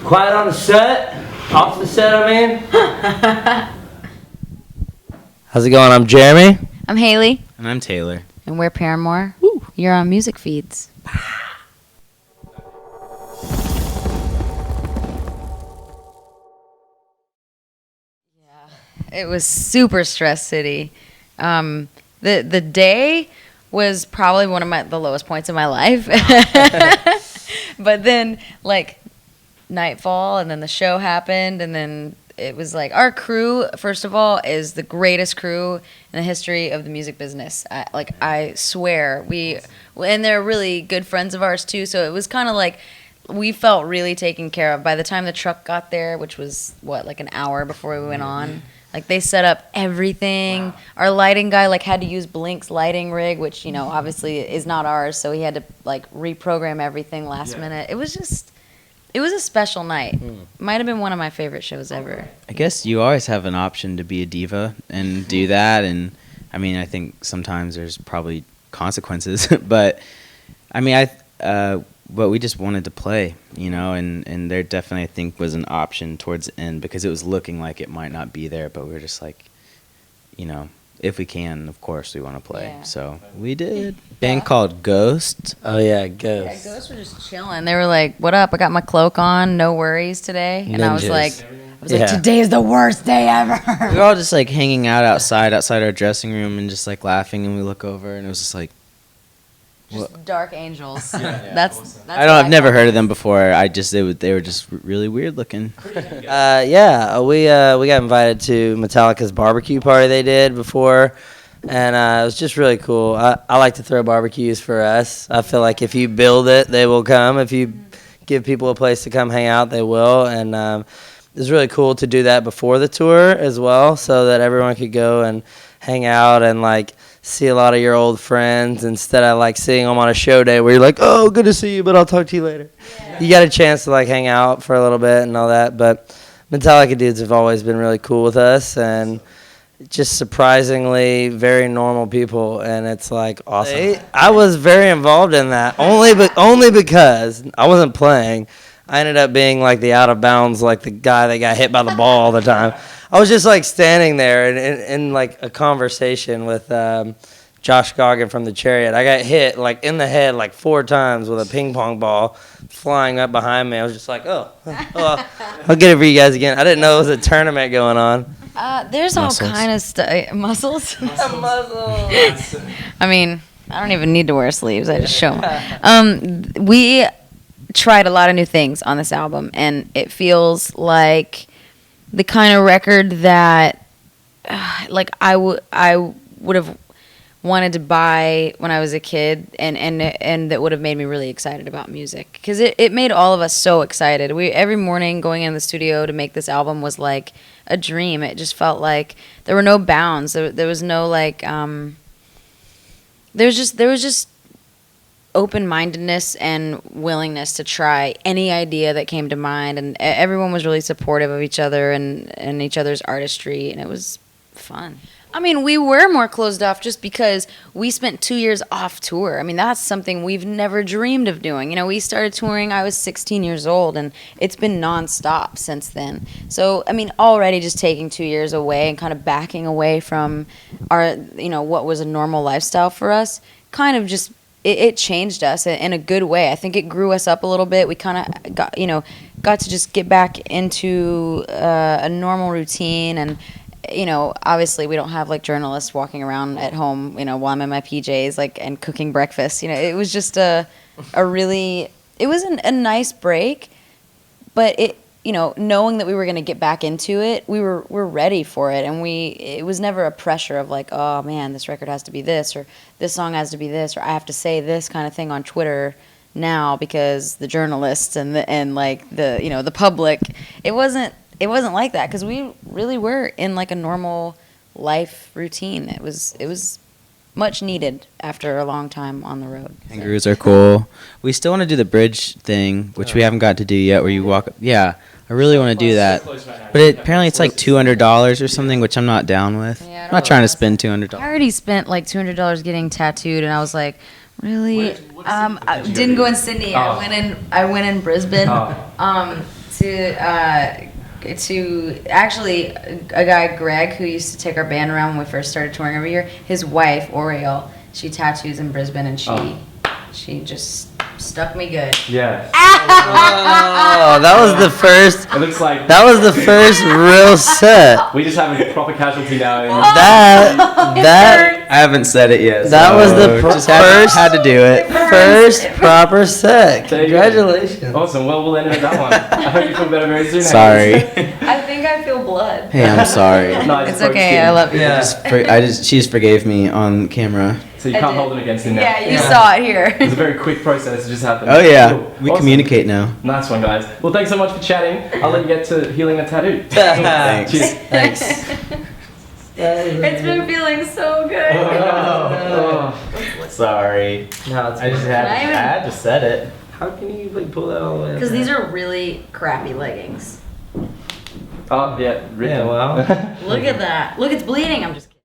Quiet on the set. Off the set, I mean. How's it going? I'm Jeremy. I'm Haley. And I'm Taylor. And we're Paramore. Woo. You're on Music Feeds. It was super Stress City. The day was probably one of the lowest points of my life. But then, like, nightfall, and then the show happened, and then it was like, our crew, first of all, is the greatest crew in the history of the music business. I swear. And they're really good friends of ours, too, so it was kind of like, we felt really taken care of. By the time the truck got there, which was, like an hour before we went on, like, they set up everything. Wow. Our lighting guy, had to use Blink's lighting rig, which, obviously is not ours, so he had to, reprogram everything last minute. It was a special night. Might have been one of my favorite shows ever. I guess you always have an option to be a diva and do that, and, I mean, I think sometimes there's probably consequences, but, I mean, but we just wanted to play, and there definitely, I think, was an option towards the end because it was looking like it might not be there, but we were just like, if we can, of course, we want to play. Yeah. So we did. Band called Ghost. Oh, yeah, Ghost. Yeah, Ghost were just chilling. They were like, what up? I got my cloak on, no worries today. And Ninjas. I was like, today is the worst day ever. We were all just, hanging out outside our dressing room and just, laughing, and we look over, and it was just like, just dark angels. Yeah. That's I've never heard of them before. They were just really weird looking. We got invited to Metallica's barbecue party they did before, and it was just really cool. I like to throw barbecues for us. I feel like if you build it, they will come. If you give people a place to come hang out, they will. And it was really cool to do that before the tour as well, so that everyone could go and hang out and see a lot of your old friends instead of seeing them on a show day where you're like, oh, good to see you, but I'll talk to you later. Yeah. You got a chance to hang out for a little bit and all that, but Metallica dudes have always been really cool with us and just surprisingly very normal people, and it's awesome. I was very involved in that only because I wasn't playing. I ended up being the out of bounds, the guy that got hit by the ball all the time. I was just standing there in a conversation with Josh Goggin from the Chariot. I got hit in the head 4 times with a ping pong ball flying up behind me. I was just I'll get it for you guys again. I didn't know it was a tournament going on. There's muscles. All kind of stuff. Muscles? Muscles. I mean, I don't even need to wear sleeves. I just show them. We tried a lot of new things on this album, and it feels like the kind of record that I would have wanted to buy when I was a kid, and that would have made me really excited about music, because it made all of us so excited. Every morning going in the studio to make this album was like a dream. It just felt like there were no bounds. There was no there was just open-mindedness and willingness to try any idea that came to mind, and everyone was really supportive of each other and each other's artistry, and it was fun. I mean, we were more closed off just because we spent 2 years off tour. I mean, that's something we've never dreamed of doing. We started touring, I was 16 years old, and it's been nonstop since then. So, I mean, already just taking 2 years away and kind of backing away from our, what was a normal lifestyle for us, kind of just, it changed us in a good way. I think it grew us up a little bit. We kind of got to just get back into a normal routine, and obviously we don't have journalists walking around at home, while I'm in my PJs, and cooking breakfast. It was just a nice break, but it, knowing that we were going to get back into it, we're ready for it, and it was never a pressure of oh man, this record has to be this, or this song has to be this, or I have to say this kind of thing on Twitter now because the journalists and the public. It wasn't like that, because we really were in a normal life routine. It was much needed after a long time on the road. Kangaroos are cool. We still want to do the bridge thing, which we haven't got to do yet, where you walk. Yeah, I really want to do that. But apparently it's $200 or something, which I'm not down with. Yeah, I'm not trying to spend $200. I already spent $200 getting tattooed, and I was like, really? I didn't go in Sydney. I went in Brisbane. to actually a guy, Greg, who used to take our band around when we first started touring every year. His wife, Oriole, she tattoos in Brisbane, and she just stuck me good. Yeah. Oh, that was the first. It looks like That was the first real set. we just have a proper casualty now. That I haven't said it yet. That so was the just first- had to do it. first proper set. There you go. Congratulations. Awesome. Well, we'll end it at that one. I hope you feel better very soon. Sorry. I think I feel blood. Hey, I'm sorry. No, It's okay. I love you. Yeah. She just forgave me on camera. So you I can't did. hold it against him now. Yeah, you saw it here. It's a very quick process. It just happened. Oh yeah, Cool. we Awesome. communicate now. Nice one, guys. Well, thanks so much for chatting. I'll let you get to healing the tattoo. Thanks. Cheers. Thanks. It's been feeling so good. Sorry. No, it's I just Can I even- had to set it. How can you like pull that all the way? Because these are really crappy leggings. Oh, yeah. Yeah, well. Look at that. Look, it's bleeding. I'm just kidding.